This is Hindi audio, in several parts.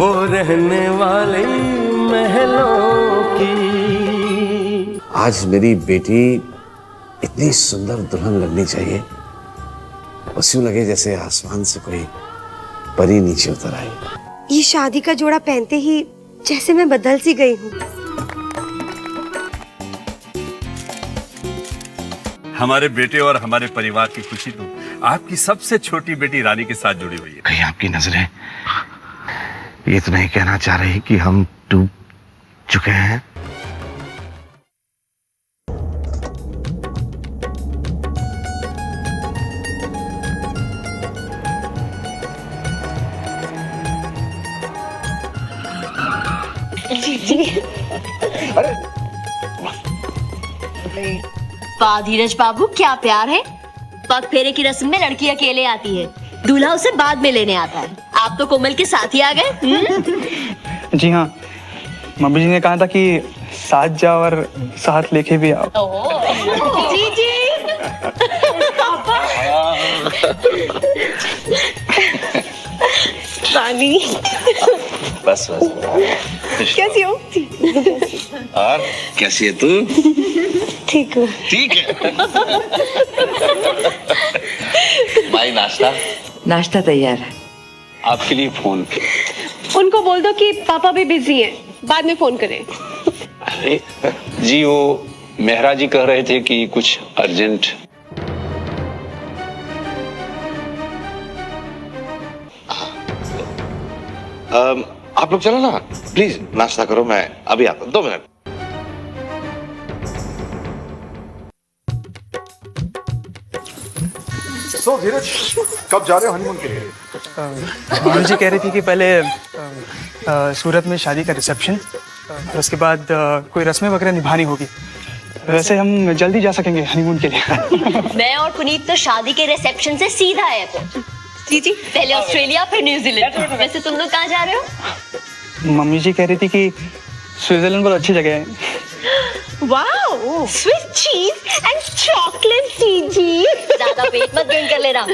वो रहने वाले महलों की। आज मेरी बेटी इतनी सुंदर दुल्हन लगनी चाहिए, बस यूं लगे जैसे आसमान से कोई परी नीचे उतर आई। ये शादी का जोड़ा पहनते ही जैसे मैं बदल सी गई हूँ। हमारे बेटे और हमारे परिवार की खुशी तो आपकी सबसे छोटी बेटी रानी के साथ जुड़ी हुई है। कहीं आपकी नजरें ये तो नहीं कहना चाह रही कि हम डूब चुके हैं? वाह धीरज बाबू, क्या प्यार है। पग फेरे की रस्म में लड़की अकेले आती है, दूल्हा उसे बाद में लेने आता है। आप तो कोमल के साथ ही आ गए। जी हाँ, मम्मी जी ने कहा था कि साथ जाओ और साथ लेके भी आओ। जी जी। रानी बस बस। कैसी हो? और कैसी है तू? ठीक हूँ। ठीक है। भाई नाश्ता? नाश्ता तैयार है। आपके लिए फोन। उनको बोल दो कि पापा भी बिजी हैं, बाद में फोन करें। जी वो मेहरा जी कह रहे थे कि कुछ अर्जेंट। आप लोग चलो ना, प्लीज नाश्ता करो, मैं अभी आता हूं, 2 मिनट। तो धीरज, कब जा रहे हो हनीमून के लिए? मम्मी जी कह रही थी कि पहले सूरत में शादी का रिसेप्शन और उसके बाद कोई रस्में वगैरह निभानी होगी। वैसे हम जल्दी जा सकेंगे हनीमून के लिए। मैं और पुनीत तो शादी के रिसेप्शन से सीधा आए थे। जी जी, पहले ऑस्ट्रेलिया फिर न्यूजीलैंड। वैसे तुम लोग कहाँ जा रहे हो? मम्मी जी कह रही थी कि स्विट्जरलैंड बहुत अच्छी जगह है। Wow, Swiss cheese and chocolate जी। ज्यादा पेट मत गेन कर लेना।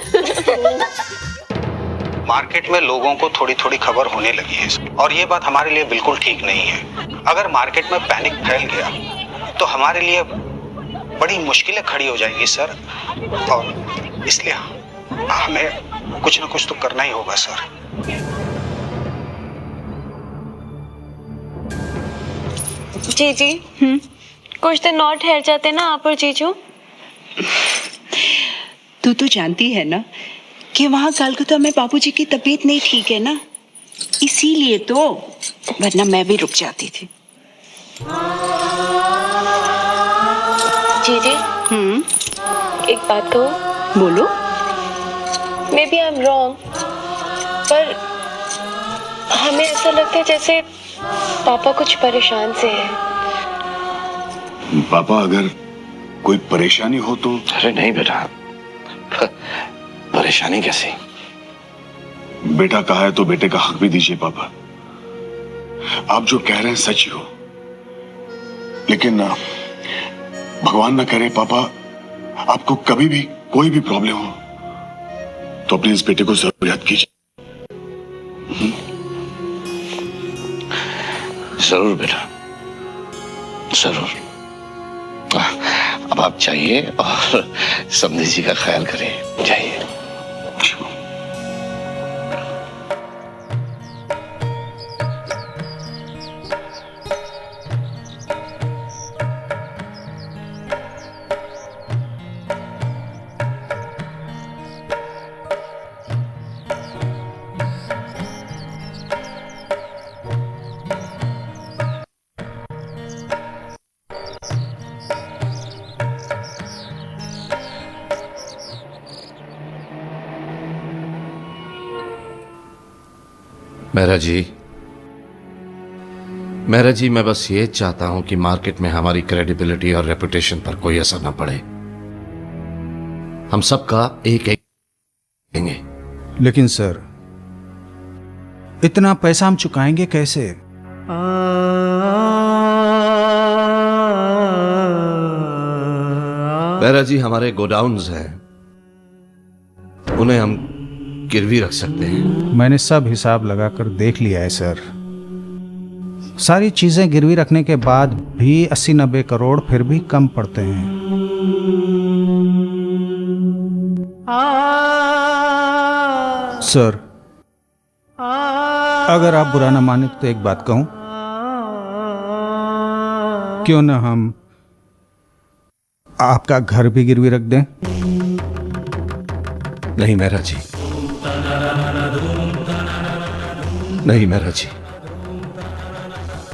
मार्केट में लोगों को थोड़ी थोड़ी खबर होने लगी है और ये बात हमारे लिए बिल्कुल ठीक नहीं है। अगर मार्केट में पैनिक फैल गया तो हमारे लिए बड़ी मुश्किलें खड़ी हो जाएंगी सर, और इसलिए हमें कुछ ना कुछ तो करना ही होगा सर। जी जी, कुछ दिन और ठहर जाते ना आप और जीजू। तू तो जानती है ना कि वहाँ कल को तो हमें बाबूजी की तबीयत नहीं ठीक है ना, इसीलिए तो, वरना मैं भी रुक जाती थी। जी जी, एक बात कहो। बोलो। Maybe I am wrong, पर हमें ऐसा लगता है जैसे पापा कुछ परेशान से हैं। पापा अगर कोई परेशानी हो तो? अरे नहीं बेटा, परेशानी कैसी? बेटा कहा है तो बेटे का हक भी दीजिए पापा। आप जो कह रहे हैं सच ही हो, लेकिन भगवान ना करे पापा आपको कभी भी कोई भी प्रॉब्लम हो तो अपने इस बेटे को जरूर याद कीजिए। जरूर बेटा, जरूर। अब आप जाइए और समधी जी का ख्याल करें, जाइए। मेहरा जी, मैं बस ये चाहता हूं कि मार्केट में हमारी क्रेडिबिलिटी और रेपुटेशन पर कोई असर ना पड़े। हम सबका एक एक देंगे। लेकिन सर, इतना पैसा हम चुकाएंगे कैसे? मेहरा जी, हमारे गोडाउन्स हैं, उन्हें हम गिरवी रख सकते हैं? मैंने सब हिसाब लगाकर देख लिया है सर। सारी चीजें गिरवी रखने के बाद भी 80-90 करोड़ फिर भी कम पड़ते हैं। सर, अगर आप बुरा ना माने तो एक बात कहूं, क्यों ना हम आपका घर भी गिरवी रख दें? नहीं मेहरा जी, नहीं मेहरा जी,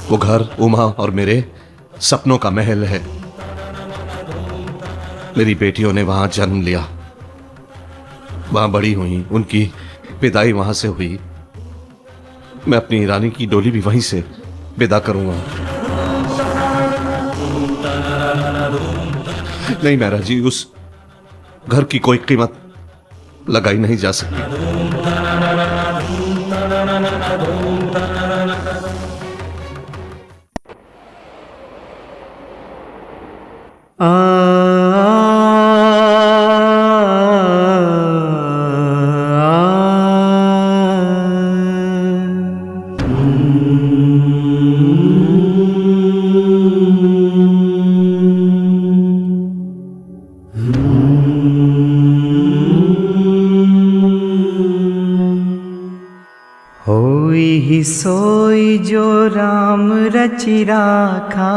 वो घर उमा और मेरे सपनों का महल है। मेरी बेटियों ने वहां जन्म लिया, वहां बड़ी हुई, उनकी विदाई वहां से हुई। मैं अपनी रानी की डोली भी वहीं से विदा करूंगा। नहीं मेहरा जी, उस घर की कोई कीमत लगाई नहीं जा सकती। होई ही सोई जो राम रचि राखा,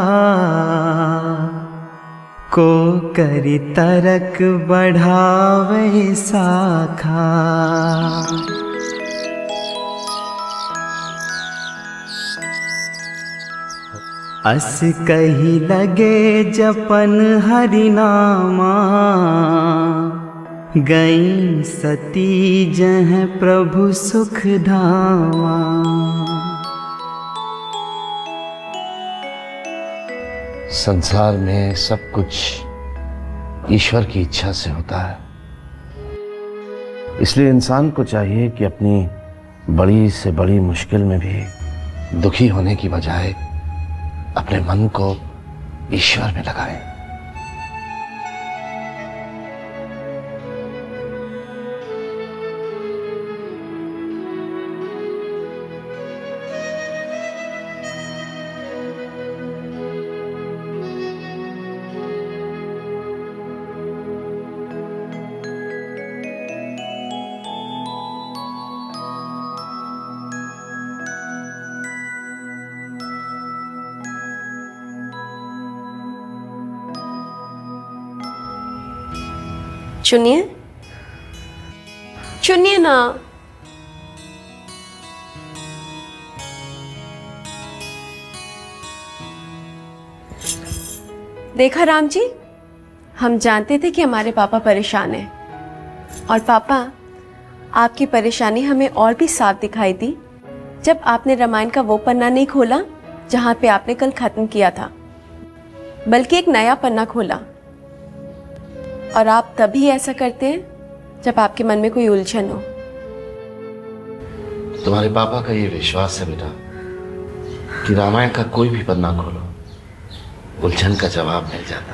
को करि तरक बढ़ावे साखा। अस कही लगे जपन हरि नामा, गई सती जह प्रभु सुख धामा। संसार में सब कुछ ईश्वर की इच्छा से होता है, इसलिए इंसान को चाहिए कि अपनी बड़ी से बड़ी मुश्किल में भी दुखी होने की बजाय अपने मन को ईश्वर में लगाए। चुनिए, चुनिए ना। देखा राम जी, हम जानते थे कि हमारे पापा परेशान हैं, और पापा आपकी परेशानी हमें और भी साफ दिखाई दी जब आपने रामायण का वो पन्ना नहीं खोला जहां पे आपने कल खत्म किया था, बल्कि एक नया पन्ना खोला। और आप तभी ऐसा करते हैं जब आपके मन में कोई उलझन हो। तुम्हारे पापा का ये विश्वास है बेटा कि रामायण का कोई भी पन्ना खोलो, उलझन का जवाब मिल जाता।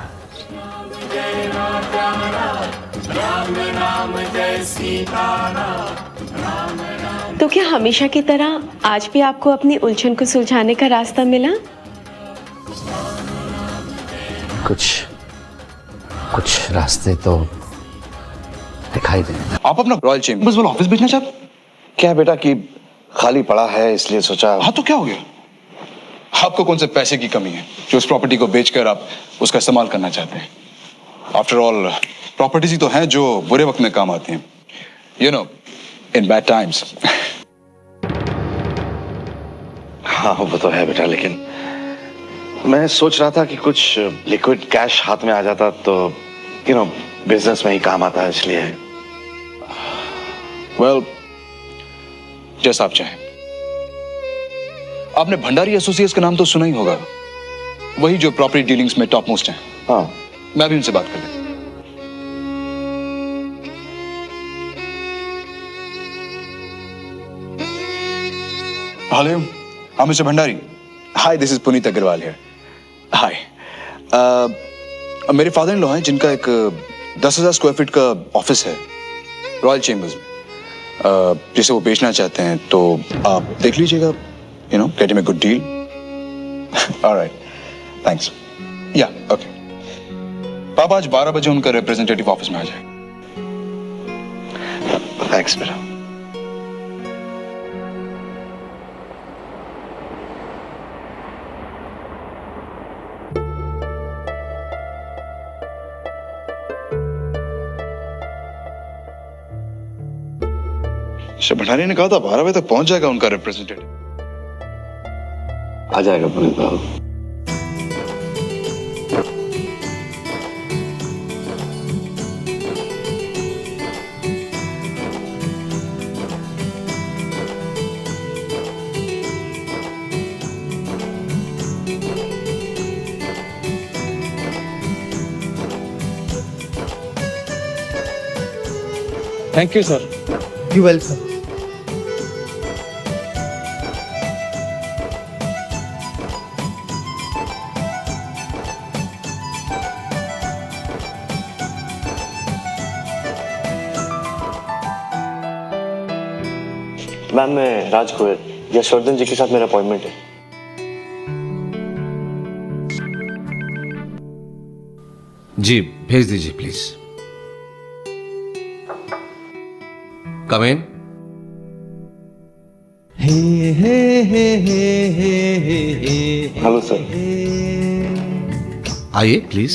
तो क्या हमेशा की तरह आज भी आपको अपनी उलझन को सुलझाने का रास्ता मिला? कुछ रास्ते तो दिखाई दे। आप अपना रॉयल चेम्बर्स वाला ऑफिस बेचना चाहते? क्या बेटा कि खाली पड़ा है इसलिए सोचा। हाँ तो क्या हो गया? आपको कौन से पैसे की कमी है जो उस प्रॉपर्टी को बेचकर आप उसका इस्तेमाल करना चाहते हैं? आफ्टर ऑल प्रॉपर्टीज ही तो हैं जो बुरे वक्त में काम आती हैं, you know, in bad times. हाँ वो तो है बेटा, लेकिन मैं सोच रहा था कि कुछ लिक्विड कैश हाथ में आ जाता तो यू नो बिजनेस में ही काम आता है, इसलिए। वेल, जैसा आप चाहें। आपने भंडारी एसोसिएट्स का नाम तो सुना ही होगा, वही जो प्रॉपर्टी डीलिंग्स में टॉप मोस्ट हैं। हाँ, मैं भी उनसे बात कर लेता। Hello, I'm Mr. Bhandari. Hi, this is Puneet Agarwal here. Hi. मेरे फादर इन लॉ हैं जिनका एक 10,000 स्क्वायर फीट का ऑफिस है रॉयल चेम्बर्स में। जिसे वो बेचना चाहते हैं, तो आप देख लीजिएगा, you know, get him a good deal. Alright, thanks. या ओके, पापा आज 12 बजे उनका रिप्रेजेंटेटिव ऑफिस में आ जाए। थैंक्स बेटा। भंडारी ने कहा था 12 बजे तक पहुंच जाएगा उनका रिप्रेजेंटेटिव। आ जाएगा पुनीत बाबू। Thank you sir. You welcome. Ma'am, मैं राज गोयल, यशवर्धन जी के साथ मेरा अपॉइंटमेंट है। जी भेज दीजिए please. Come in. Hello sir. आइए प्लीज।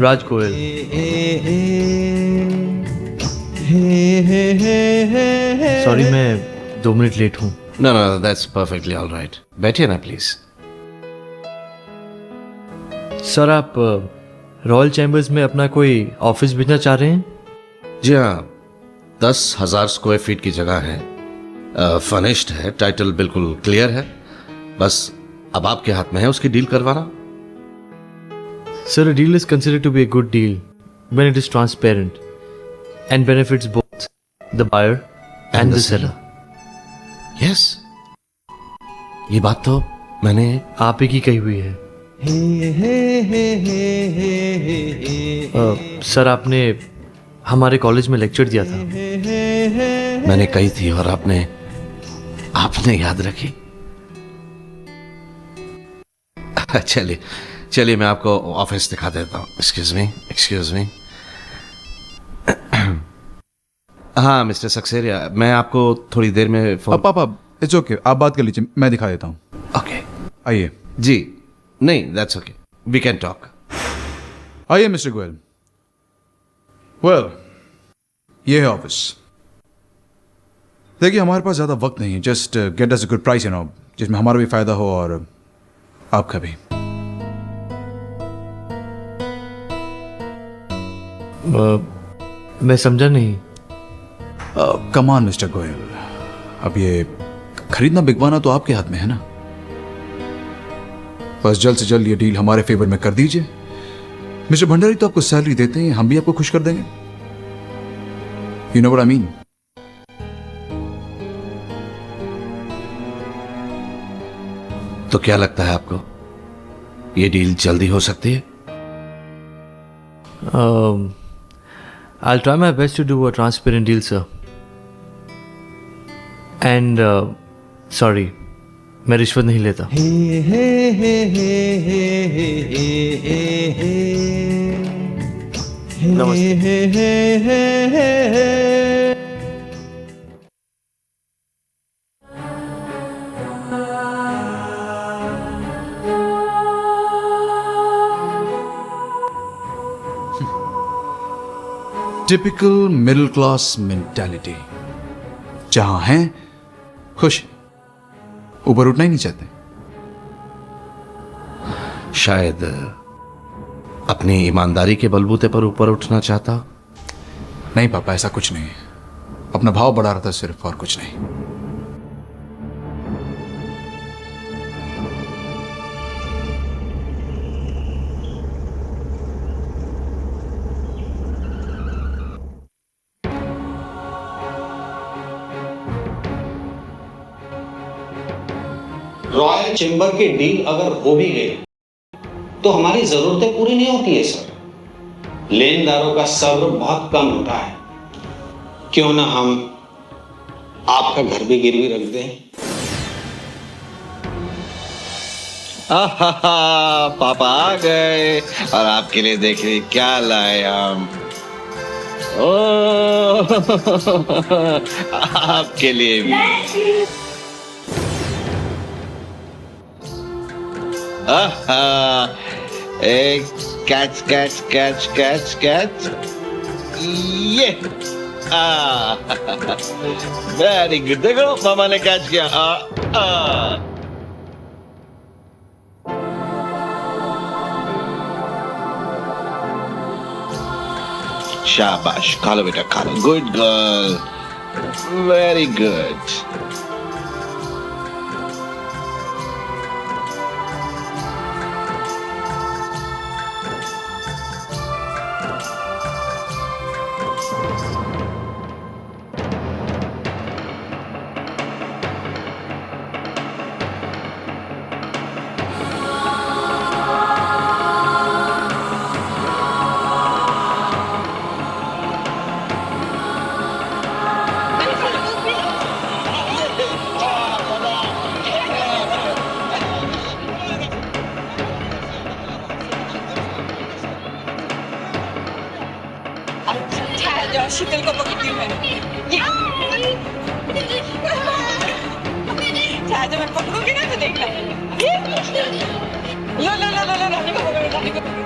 राज गोयल। सॉरी, मैं 2 मिनट लेट हूँ। No no, that's perfectly all right. बैठिए ना प्लीज। सर, आप रॉयल चैम्बर्स में अपना कोई ऑफिस भेजना चाह रहे हैं? जी हाँ, 10,000 स्क्वायर फीट की जगह है, फर्निश्ड है, टाइटल बिल्कुल क्लियर है, बस अब आपके हाथ में है उसकी डील करवाना। Sir, a deal is considered to be a good deal when it is transparent and benefits both the buyer and the seller. Yes, ये बात तो मैंने आप ही की कही हुई है। सर, आपने हमारे कॉलेज में लेक्चर दिया था। मैंने कही थी और आपने याद रखी। चलिए चलिए, मैं आपको ऑफिस दिखा देता हूँ। Excuse me. हाँ मिस्टर सक्सेरिया, मैं आपको थोड़ी देर में पापा, इट्स ओके, आप बात कर लीजिए, मैं दिखा देता हूँ। ओके, आइए। जी नहीं, that's okay, we can talk. आइए मिस्टर गोयल। वेल, ये है ऑफिस। देखिए, हमारे पास ज़्यादा वक्त नहीं है, just get us a good price, you know, जिसमें हमारा भी फायदा हो और आपका भी। मैं समझा नहीं। कमान मिस्टर गोयल, अब ये खरीदना बिकवाना तो आपके हाथ में है ना। बस जल्द से जल्द ये डील हमारे फेवर में कर दीजिए। मिस्टर भंडारी तो आपको सैलरी देते हैं, हम भी आपको खुश कर देंगे। You know what I mean. तो क्या लगता है आपको, ये डील जल्दी हो सकती है? I'll try my best to do a transparent deal, sir. And sorry, मैं रिश्वत नहीं लेता। टिपिकल मिडिल क्लास मेंटालिटी, जहां हैं खुश, ऊपर उठना ही नहीं चाहते। शायद अपनी ईमानदारी के बलबूते पर ऊपर उठना चाहता। नहीं पापा, ऐसा कुछ नहीं है, अपना भाव बढ़ा रहा था सिर्फ, और कुछ नहीं। रॉयल चेंबर की डील अगर हो भी गई तो हमारी जरूरतें पूरी नहीं होती है सर। लेनदारों का सब्र बहुत कम होता है। क्यों ना हम आपका घर भी गिरवी रख दें। पापा आ गए और आपके लिए देखिए क्या लाए हम। ओ आपके लिए भी। एक catch catch catch catch catch ये वेरी गुड। देखो मामा ने कैच किया। शाबाश, खा लो बेटा खा लो। Good girl, very good. Sheetal को पकड़ती हूँ मैं। मैं पकड़ूंगी ना तो देखना। लो लो लो लो लो रानी को पकड़ो, रानी को पकड़ो।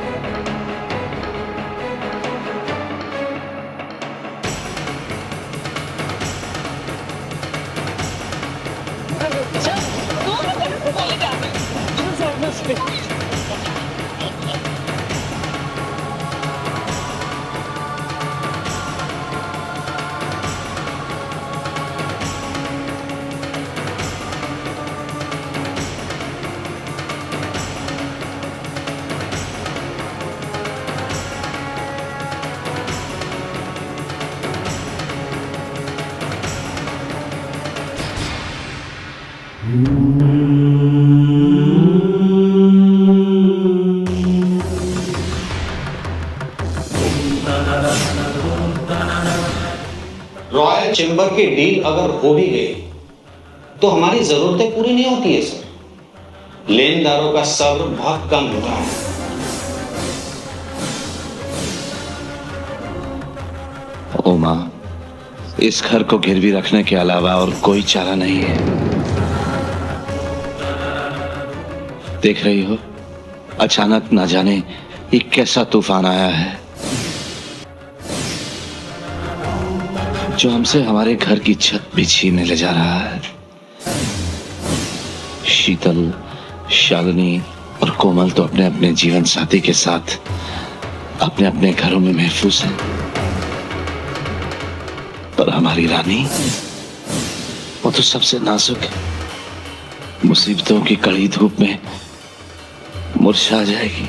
रॉयल चेंबर की डील अगर हो भी गई तो हमारी जरूरतें पूरी नहीं होती है सर। लेनदारों का सब्र बहुत कम होता है। ओ माँ, इस घर को गिरवी रखने के अलावा और कोई चारा नहीं है। देख रही हो, अचानक ना जाने ये कैसा तूफान आया है जो हमसे हमारे घर की छत भी छीनने ले जा रहा है। शीतल, शालिनी और कोमल तो अपने अपने जीवन साथी के साथ अपने अपने घरों में महफूज हैं, पर हमारी रानी, वो तो सबसे नाजुक है। मुसीबतों की कड़ी धूप में मुरझा जाएगी।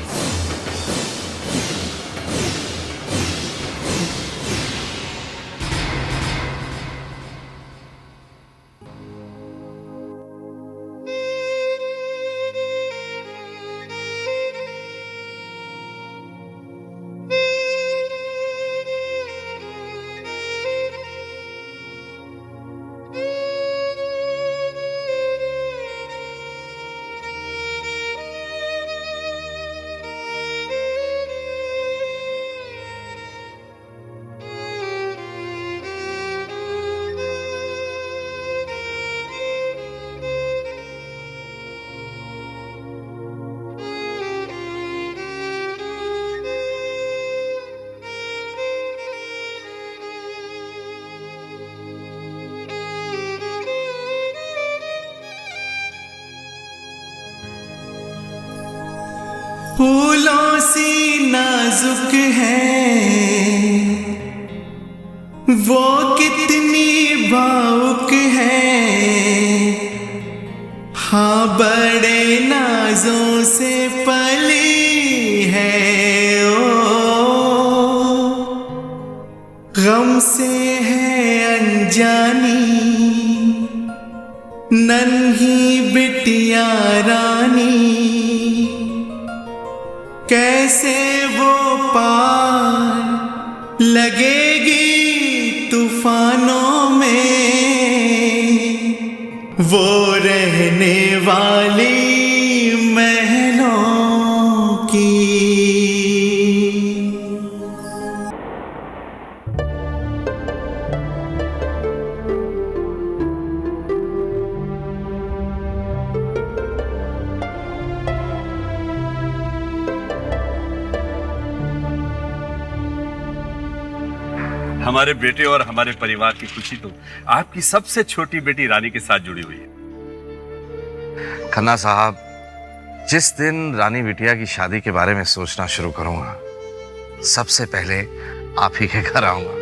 फूलों सी नाजुक है वो, कितनी भावुक है। हाँ बड़े नाजों से पली है ओ, गम से है अनजानी नन्ही बिटिया रानी। कैसे वो पार लगेगी तूफानों में, वो रहने वाली महलों की। हमारे बेटे और हमारे परिवार की खुशी तो आपकी सबसे छोटी बेटी रानी के साथ जुड़ी हुई है। खन्ना साहब, जिस दिन रानी बिटिया की शादी के बारे में सोचना शुरू करूंगा, सबसे पहले आप ही के घर आऊंगा।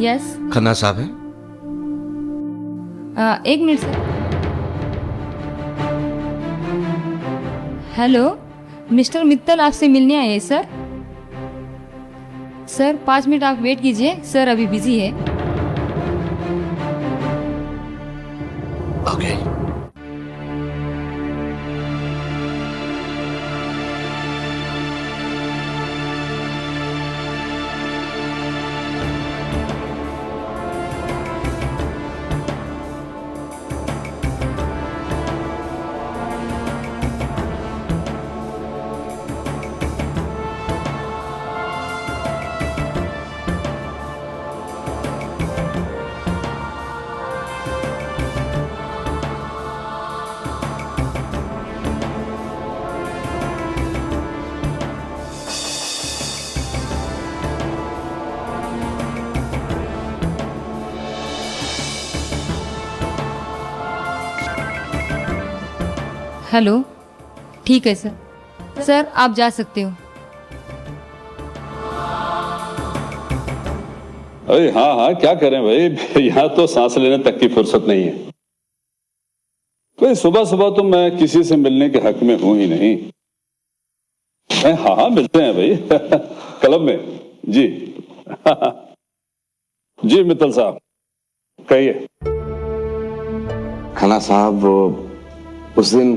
यस खन्ना साहब है? एक minute sir. Hello, mister Mittal आपसे मिलने आए हैं सर। सर 5 मिनट आप वेट कीजिए, सर अभी बिजी है। ओके। हेलो, ठीक है सर। सर आप जा सकते हो। अरे हाँ हाँ, क्या करें भाई, यहाँ तो सांस लेने तक की फुर्सत नहीं है। भाई सुबह सुबह तो मैं किसी से मिलने के हक में हूं ही नहीं। हाँ हाँ, मिलते हैं भाई क्लब में। जी जी मित्तल साहब कहिए। खन्ना साहब, उस दिन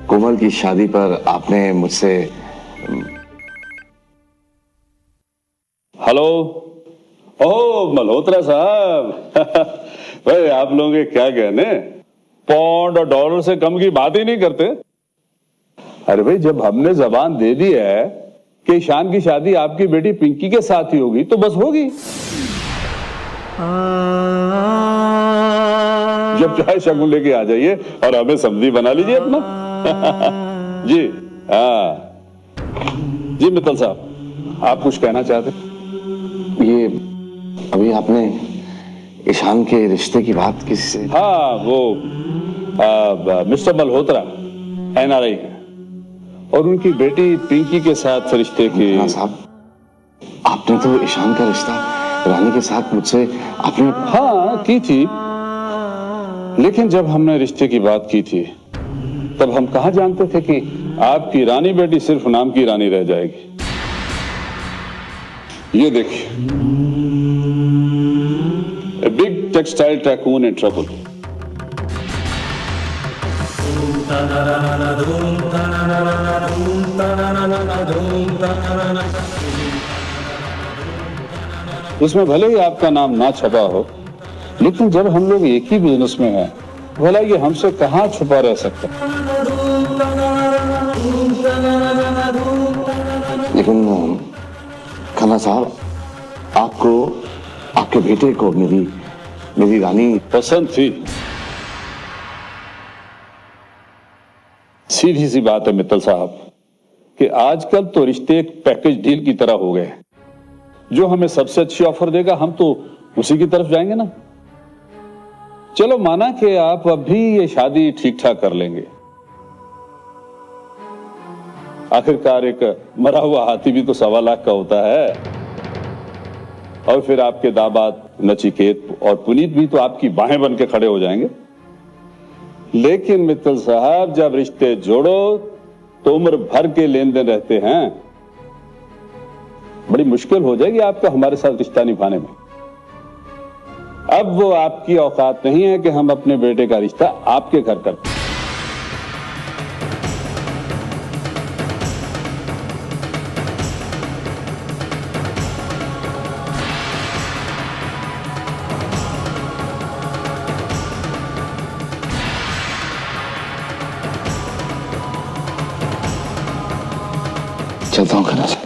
कोमल की शादी पर आपने मुझसे हेलो, ओह मल्होत्रा साहब भाई आप लोगों के क्या कहने, पौंड और डॉलर से कम की बात ही नहीं करते। अरे भाई जब हमने जबान दे दी है कि ईशान की शादी आपकी बेटी पिंकी के साथ ही होगी तो बस होगी। जब चाहे शगुन लेके आ जाइए और हमें समझी बना लीजिए अपना जी हाँ जी। मित्तल साहब आप कुछ कहना चाहते? ये अभी आपने ईशान के रिश्ते की बात किसी से? हाँ, वो मिस्टर मल्होत्रा NRI है और उनकी बेटी पिंकी के साथ रिश्ते की। साहब, आपने तो ईशान का रिश्ता रानी के साथ मुझसे आपने हाँ की थी, लेकिन जब हमने रिश्ते की बात की थी तब हम कहाँ जानते थे कि आपकी रानी बेटी सिर्फ नाम की रानी रह जाएगी। ये देखिए, A big textile tycoon in trouble. उसमें भले ही आपका नाम ना छपा हो, लेकिन जब हम लोग एक ही बिजनेस में हैं, भला ये हमसे कहाँ छुपा रह सकता। लेकिन खन्ना साहब, आपको, आपके बेटे को मेरी रानी पसंद थी। सीधी सी बात है मित्तल साहब कि आजकल तो रिश्ते एक पैकेज डील की तरह हो गए। जो हमें सबसे अच्छी ऑफर देगा हम तो उसी की तरफ जाएंगे ना। चलो माना कि आप अब भी ये शादी ठीक ठाक कर लेंगे, आखिरकार एक मरा हुआ हाथी भी तो 1.25 लाख का होता है। और फिर आपके दामाद नचिकेत और पुनीत भी तो आपकी बाहें बन के खड़े हो जाएंगे। लेकिन मित्तल साहब, जब रिश्ते जोड़ो तो उम्र भर के लेन देन रहते हैं। बड़ी मुश्किल हो जाएगी आपको हमारे साथ रिश्ता निभाने में। अब वो आपकी औकात नहीं है कि हम अपने बेटे का रिश्ता आपके घर करते हैं। चलता हूँ खन्ना साहब।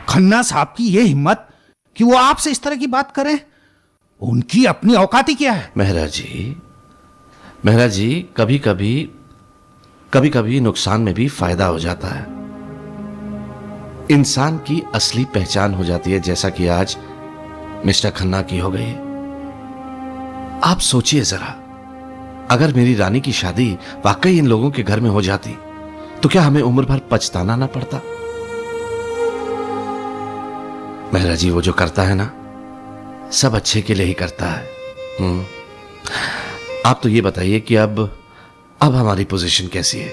खन्ना साहब की ये हिम्मत कि वो आपसे इस तरह की बात करें, उनकी अपनी औकाती क्या है? मेहरा जी कभी कभी नुकसान में भी फायदा हो जाता है। इंसान की असली पहचान हो जाती है, जैसा कि आज मिस्टर खन्ना की हो गई है। आप सोचिए जरा, अगर मेरी रानी की शादी वाकई इन लोगों के घर में हो जाती तो क्या हमें उम्र भर पछताना ना पड़ता? मेहरा जी वो जो करता है ना, सब अच्छे के लिए ही करता है। आप तो ये बताइए कि अब हमारी पोजीशन कैसी है?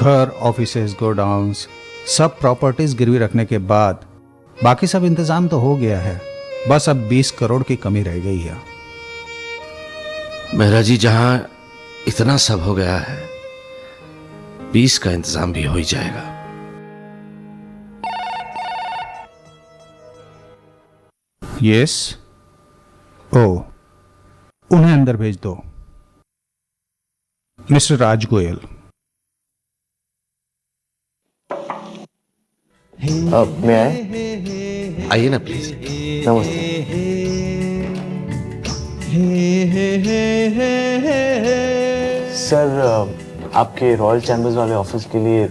घर, ऑफिसेज, गोडाउन्स, सब प्रॉपर्टीज गिरवी रखने के बाद बाकी सब इंतजाम तो हो गया है, बस अब 20 करोड़ की कमी रह गई है। मेहरा जी जहां इतना सब हो गया है, 20 का इंतजाम भी हो ही जाएगा। यस। ओ, उन्हें अंदर भेज दो। मिस्टर राज गोयल। मैं आइए ना प्लीज। नमस्ते। सर, आपके रॉयल चैम्बर्स वाले ऑफिस के लिए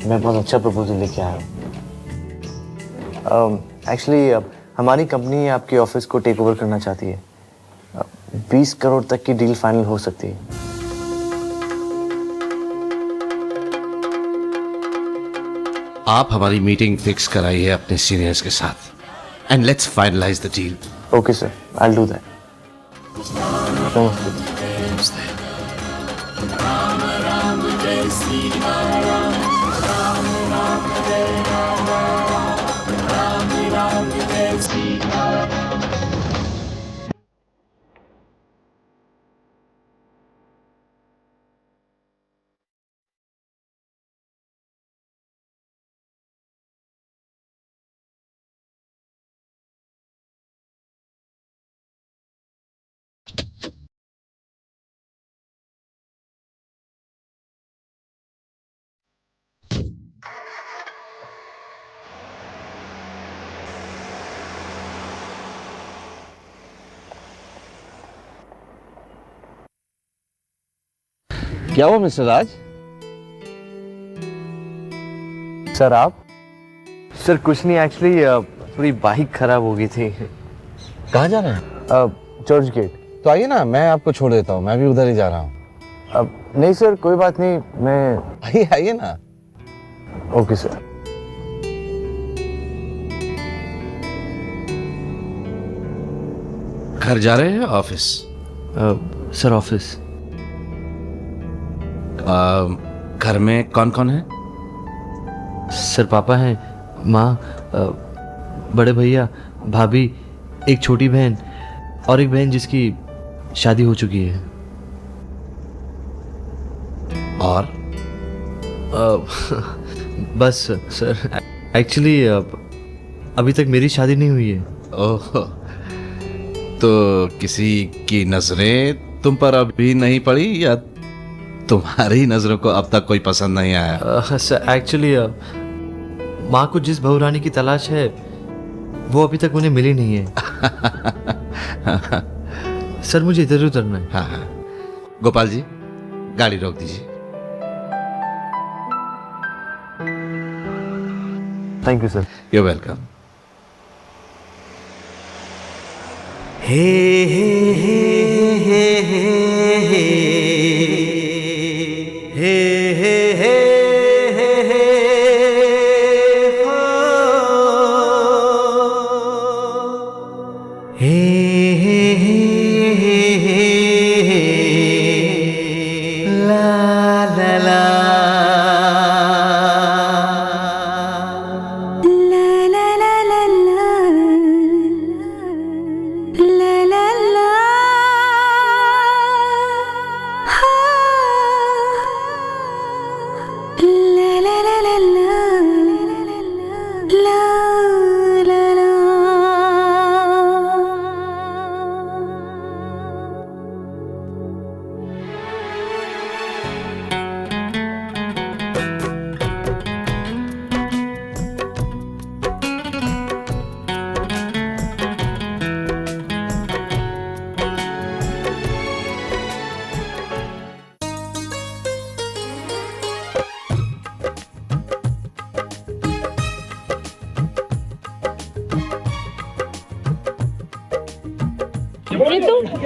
मैं बहुत अच्छा प्रपोजल लेके आया हूँ। एक्चुअली हमारी कंपनी आपके ऑफिस को टेक ओवर करना चाहती है। 20 करोड़ तक की डील फाइनल हो सकती है। आप हमारी मीटिंग फिक्स कराइए अपने सीनियर्स के साथ and let's finalize the deal. Okay sir, I will do that. नमस्ते। क्या हुआ मिस्टर राज? सर आप? सर कुछ नहीं, एक्चुअली पूरी बाइक खराब हो गई थी। कहाँ जा रहे हैं? Churchgate. तो आइए ना, मैं आपको छोड़ देता हूँ, मैं भी उधर ही जा रहा हूँ। नहीं सर, कोई बात नहीं, मैं आइए ना। Okay sir. घर जा रहे हैं ऑफिस? Sir office. घर में कौन कौन है? सर पापा हैं, माँ, बड़े भैया, भाभी, एक छोटी बहन और एक बहन जिसकी शादी हो चुकी है। और बस सर, एक्चुअली अभी तक मेरी शादी नहीं हुई है। ओह, तो किसी की नजरें तुम पर अभी नहीं पड़ी या तुम्हारी नजरों को अब तक कोई पसंद नहीं आया? सर एक्चुअली माँ को जिस बहू रानी की तलाश है वो अभी तक उन्हें मिली नहीं है। सर मुझे इधर उतरना है। हाँ हाँ, गोपाल जी गाड़ी रोक दीजिए। Thank you sir. You welcome. हे हे हे हे हे हे हे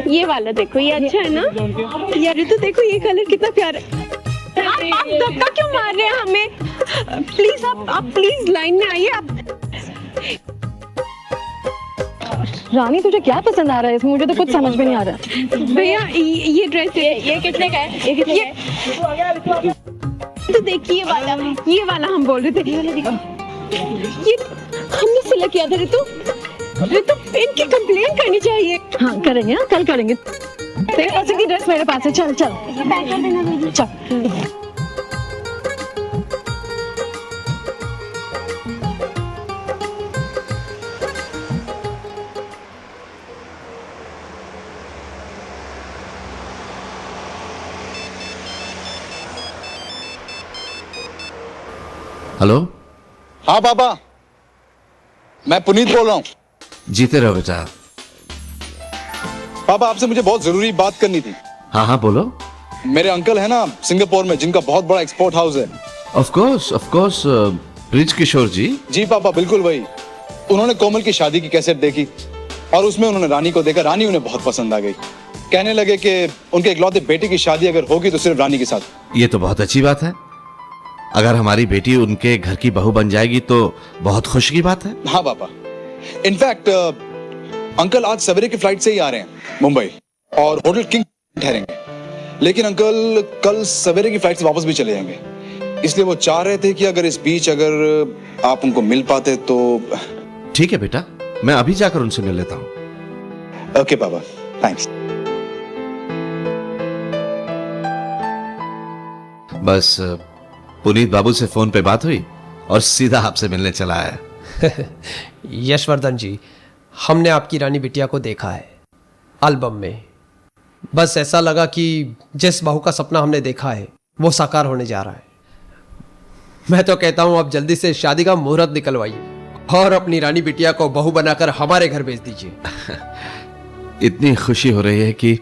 ये वाला देखो, ये अच्छा है ना यार। ऋतु देखो ये कलर कितना प्यारा है। आप धक्का क्यों मार रहे हैं हमें? प्लीज आप प्लीज लाइन में आइए। आप रानी तुझे क्या पसंद आ रहा है इसमें? मुझे तो कुछ समझ में नहीं आ रहा। भैया ये ड्रेस ये कितने का है? ये कितने का है? तो देखिए ये वाला हम बोल रहे थे। ये हमने सिलेक्ट किया था। ऋतु इनकी कंप्लेन करनी चाहिए। हाँ करेंगे, हाँ कल करेंगे। तेरे पसंद की ड्रेस मेरे पास है। चल चल चल। हेलो। हाँ पापा, मैं पुनीत बोल रहा हूँ। जीते रहो बेटा। पापा आपसे मुझे बहुत जरूरी बात करनी थी। हाँ हाँ बोलो। मेरे अंकल है ना सिंगापुर में, जिनका बहुत बड़ा एक्सपोर्ट हाउस है। ऑफ कोर्स ब्रिज किशोर जी। जी पापा बिल्कुल वही। उन्होंने कोमल की शादी की कैसेट देखी और उसमें उन्होंने रानी को देखा। रानी उन्हें बहुत पसंद आ गई। कहने लगे कि उनके इकलौते बेटे की शादी अगर होगी तो सिर्फ रानी के साथ। ये तो बहुत अच्छी बात है। अगर हमारी बेटी उनके घर की बहू बन जाएगी तो बहुत खुशी की बात है। हाँ पापा, इनफैक्ट अंकल आज सवेरे की फ्लाइट से ही आ रहे हैं मुंबई और होटल किंग ठहरेंगे। लेकिन अंकल कल सवेरे की फ्लाइट से वापस भी चले जाएंगे। इसलिए वो चाह रहे थे कि अगर इस बीच अगर आप उनको मिल पाते तो। ठीक है बेटा, मैं अभी जाकर उनसे मिल लेता हूँ। ओके पापा, थैंक्स। बस पुनीत बाबू से फोन पे बात हुई और सीधा आपसे मिलने चला आया। यशवर्धन जी, हमने आपकी रानी बिटिया को देखा है एल्बम में। बस ऐसा लगा कि जिस बहू का सपना हमने देखा है वो साकार होने जा रहा है। मैं तो कहता हूं आप जल्दी से शादी का मुहूर्त निकलवाइए और अपनी रानी बिटिया को बहू बनाकर हमारे घर भेज दीजिए। इतनी खुशी हो रही है कि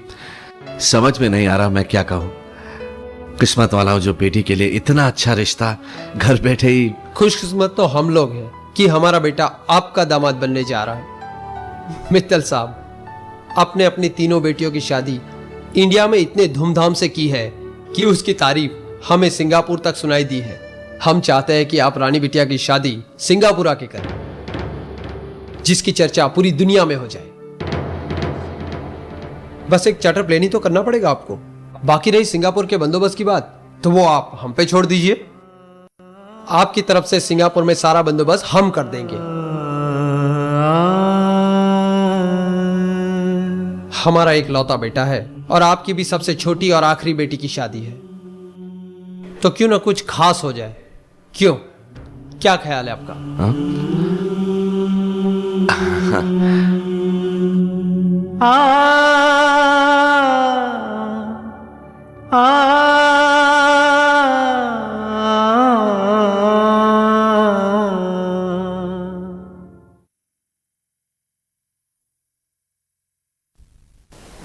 समझ में नहीं आ रहा मैं क्या कहूं। किस्मत वाला हूं जो बेटी के लिए इतना अच्छा रिश्ता घर बैठे ही। खुशकिस्मत तो हम लोग हैं कि हमारा बेटा आपका दामाद बनने जा रहा है। मित्तल साहब, आपने अपनी तीनों बेटियों की शादी इंडिया में इतने धूमधाम से की है कि उसकी तारीफ हमें सिंगापुर तक सुनाई दी है। हम चाहते हैं कि आप रानी बिटिया की शादी सिंगापुर आके करें, जिसकी चर्चा पूरी दुनिया में हो जाए। बस एक चार्टर प्लेन ही तो करना पड़ेगा आपको। बाकी रही सिंगापुर के बंदोबस्त की बात, तो वो आप हम पे छोड़ दीजिए। आपकी तरफ से सिंगापुर में सारा बंदोबस्त हम कर देंगे। हमारा एक लौता बेटा है और आपकी भी सबसे छोटी और आखिरी बेटी की शादी है, तो क्यों ना कुछ खास हो जाए। क्यों, क्या ख्याल है आपका?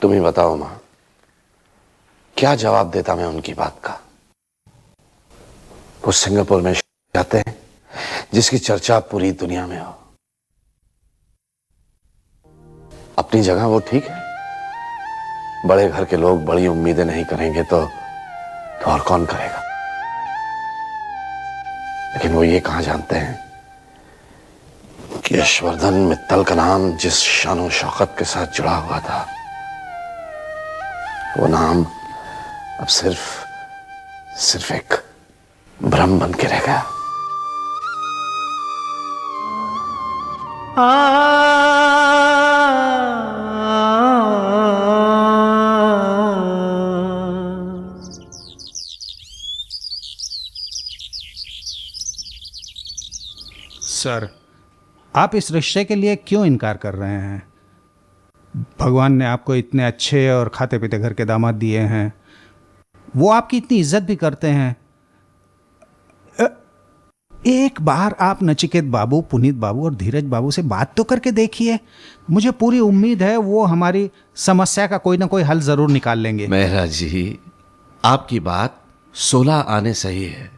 तुम ही बताओ मां, क्या जवाब देता मैं उनकी बात का। वो सिंगापुर में जाते हैं जिसकी चर्चा पूरी दुनिया में हो। अपनी जगह वो ठीक है। बड़े घर के लोग बड़ी उम्मीदें नहीं करेंगे तो और कौन करेगा। लेकिन वो ये कहां जानते हैं कि यशवर्धन मित्तल का नाम जिस शानो शौकत के साथ जुड़ा हुआ था, वो नाम अब सिर्फ एक भ्रम बन के रह गया। सर, आप इस रिश्ते के लिए क्यों इनकार कर रहे हैं? भगवान ने आपको इतने अच्छे और खाते पीते घर के दामाद दिए हैं, वो आपकी इतनी इज्जत भी करते हैं। एक बार आप नचिकेत बाबू, पुनीत बाबू और धीरज बाबू से बात तो करके देखिए। मुझे पूरी उम्मीद है वो हमारी समस्या का कोई ना कोई हल जरूर निकाल लेंगे। मेहरा जी, आपकी बात 16 आने सही है।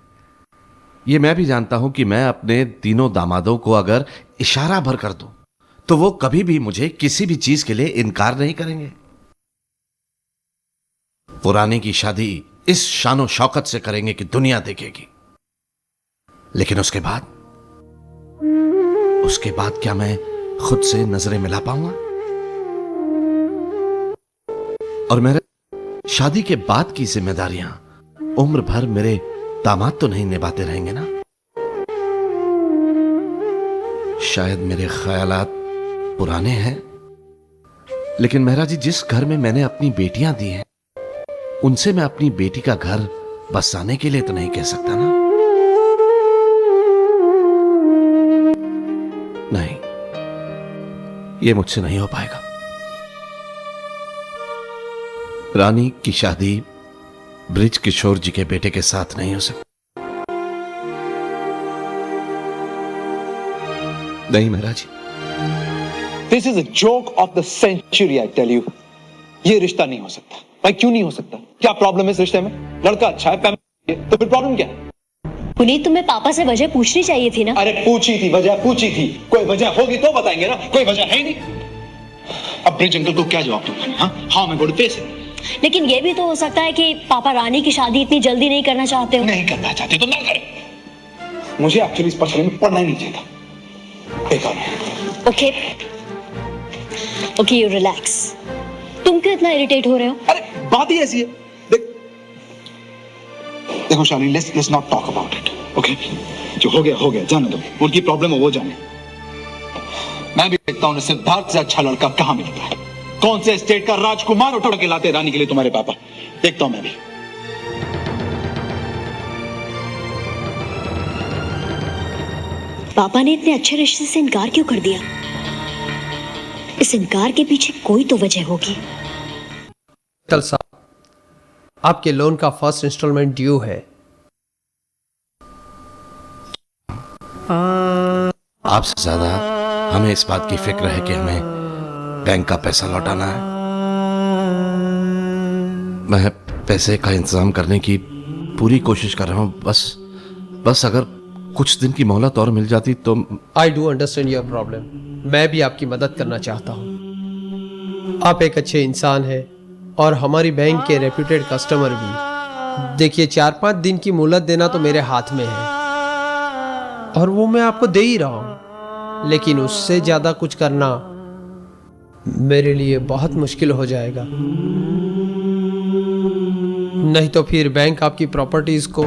ये मैं भी जानता हूं कि मैं अपने तीनों दामादों को अगर इशारा भर कर दूं तो वो कभी भी मुझे किसी भी चीज के लिए इनकार नहीं करेंगे। पुराने की शादी इस शानो शौकत से करेंगे कि दुनिया देखेगी। लेकिन उसके बाद क्या मैं खुद से नजरें मिला पाऊंगा? और मेरे शादी के बाद की जिम्मेदारियां उम्र भर मेरे दामाद तो नहीं निभाते रहेंगे ना। शायद मेरे ख्यालात पुराने हैं, लेकिन मेहरा जी, जिस घर में मैंने अपनी बेटियां दी हैं, उनसे मैं अपनी बेटी का घर बसाने के लिए तो नहीं कह सकता ना। नहीं, ये मुझसे नहीं हो पाएगा। रानी की शादी ब्रिज किशोर जी के बेटे के साथ नहीं हो सकती। नहीं Mehra ji. This is a joke of the century, I tell you. ये रिश्ता नहीं हो सकता। भाई क्यों नहीं हो सकता? क्या प्रॉब्लम है इस रिश्ते में? लड़का अच्छा है, फैमिली है, तो फिर प्रॉब्लम क्या है? पुनीत, तुम्हें पापा से वजह पूछनी चाहिए थी ना। अरे पूछी थी, वजह पूछी थी। कोई वजह होगी तो बताएंगे ना, कोई वजह है ही नहीं। अब ब्रिज अंकल को क्या जवाब दूंगा? हाँ मैं गोड़ फेस है। लेकिन ये भी तो हो सकता है कि पापा रानी की शादी इतनी जल्दी नहीं करना चाहते हो। नहीं करना चाहते तो ना करें। मुझे एक्चुअली इस पर में पढ़ना ही नहीं चाहिए था। बेकार। Okay okay, you relax. तुम क्यों इतना इरिटेट हो रहे हो? अरे बात ही ऐसी है। देखो Shalini, let's not talk about it, okay? जो हो गया जाने दो। उनकी प्रॉब्लम है वो जाने। मैं भी देखता हूं सिद्धार्थ से अच्छा लड़का कहां मिलता है। कौन से स्टेट का राजकुमार उठा के लाते रानी के लिए तुम्हारे पापा। देखता हूं मैं भी। पापा ने इतने अच्छे रिश्ते से इनकार क्यों कर दिया? इस इनकार के पीछे कोई तो वजह होगी। कल साहब, आपके लोन का फर्स्ट इंस्टॉलमेंट ड्यू है। आपसे ज्यादा हमें इस बात की फिक्र है कि हमें बैंक का पैसा लौटाना है। मैं पैसे का इंतजाम करने की पूरी कोशिश कर रहा हूं। बस अगर कुछ दिन की मोहलत और मिल जाती तो। I do understand your problem. मैं भी आपकी मदद करना चाहता हूँ। आप एक अच्छे इंसान हैं और हमारी बैंक के रेप्यूटेड कस्टमर भी। देखिए, 4-5 दिन की मोहलत देना तो मेरे हाथ में है और वो मैं आपको दे ही रहा हूँ, लेकिन उससे ज्यादा कुछ करना मेरे लिए बहुत मुश्किल हो जाएगा। नहीं तो फिर बैंक आपकी प्रॉपर्टीज को